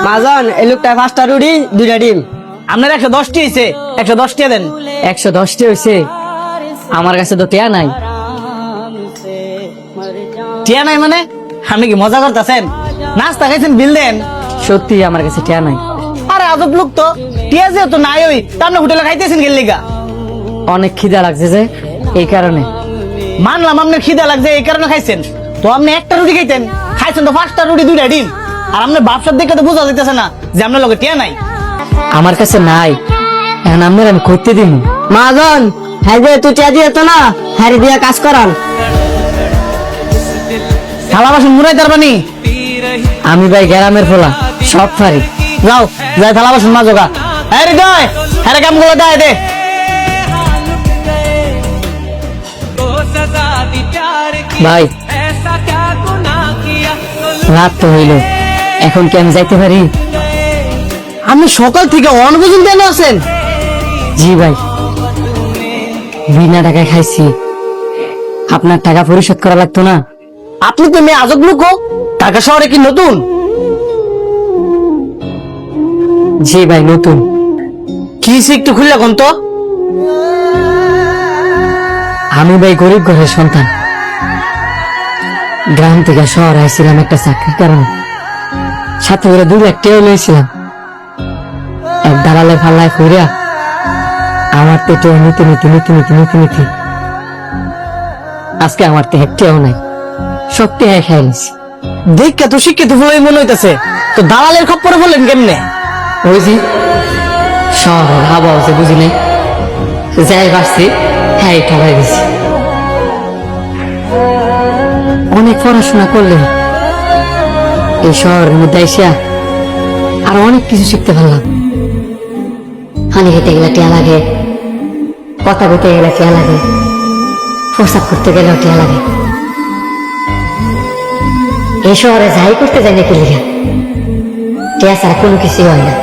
মাজন এই লোকটা 5টা রুটি 2টা ডিম। আপনার 110টি হয়েছে, 110টি দেন। 110টি হইছে, আমার কাছে তো টিয়া নাই। টিয়া নাই মানে? আপনি কি মজা করতেছেন? নাস্তা খাইছেন, বিল দেন। সত্যি আমার কাছে টিয়া নাই। আরে আজব লোক তো, টিয়া যেহেতু নাই ওই তা আপনি হোটেলে খাইতেছেন গেলিগা। অনেক খিদা লাগছে যে, এই কারণে। মানলাম আপনার খিদা লাগছে এই কারণে খাইছেন, তো আপনি একটা রুটি খাইতেন, খাইছেন তো 5টা রুটি 2টা ডিম। আর আপনার ব্যবসার দেখে তো বোঝা যাইতেছে না যে আপনার লগে টিয়া নাই। আমার কাছে নাই, এখন আপনার আমি করতে দিব। মাজন হ্যাঁ যে তুই টিয়া দিয়ে তো না, হ্যাঁ দিয়া কাজ করান। থালা বাসন মুড়াই তারবানি। আমি ভাই গ্রামের ফোলা, সব পারি। যাও যাই থালা বাসন মাজোগা। হ্যাঁ রে দয়, হ্যাঁ কাম গুলো দেয় দে। ভাই রাত তো হইল, এখন কি আমি যাইতে পারি? আপনি সকাল থেকে অনবুঝুন কেন আছেন? জি ভাই, বিনা টাকায় খাইছি, আপনার টাকা পরিশোধ করা লাগতো না? আপনি তো মেয়ে আজব লোক, ঢাকা শহরে কি নতুন? জি ভাই নতুন। কি একটু খুললে কোন তো? আমি ভাই গরিব ঘরের সন্তান, গ্রাম থেকে শহর আইছিলাম একটা চাকরির কারণে, সাথে করে 2 লাখ টাকা লইছিলাম। এক দালালের ফাল্লায় কইরা আমার পেটে নিতে নিতে নিতে নিতে নিতে নিতে আজকে আমার তো একটাও নাই, সব টাকা খাই নিছি। দেখে তো শিক্ষিত বলেই মনে হইতেছে, তো দালালের খপ্পরে বললেন কেমনে? ওই যে শহরের হাওয়া হচ্ছে বুঝি নাই, যাই পারছি হ্যাঁ ঠকাই দিছি। অনেক পড়াশোনা করলেন এই শহরের মধ্যে এসে আর অনেক কিছু শিখতে পারলাম। হানি খেতে গেলে টিয়া লাগে, কথা বলতে গেলে টিয়া লাগে, প্রস্তাব করতে গেলেও টিয়া লাগে। এই শহরে যাই করতে যাই নাকি লিখা টিয়া ছাড়া কোনো কিছু হয় না।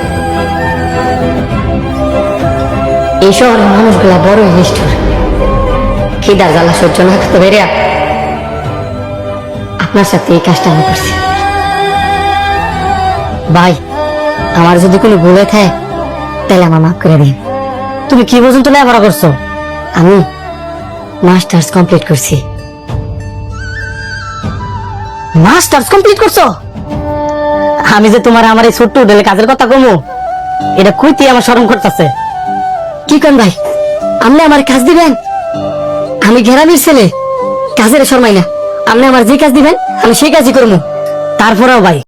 এই শহরের মানুষগুলা বড় নিষ্ঠুর, খিদার জ্বালা সহ্য না করতে পেরে আপনার সাথে এই কাজটা আমি করছি। ভাই আমার যদি কোনো ভুল হয়ে থাকে তাহলে আমার মাফ করে দিন। তুমি কি পর্যন্ত লেখাপড়া করছো? আমি মাস্টার্স কমপ্লিট করছি। মাস্টার্স কমপ্লিট করছো? আমি যে তোমার আমার এই ছোট্ট হোটেলে কাজের কথা কমু, এটা কইতে আমার শরম করতেছে। কি কোন ভাই, আপনি আমার কাজ দিবেন? আমি গ্রামের ছেলে, কাজের শর্মাই না। আপনি আমার যে কাজ দিবেন আমি সেই কাজই করবো। তারপরেও ভাই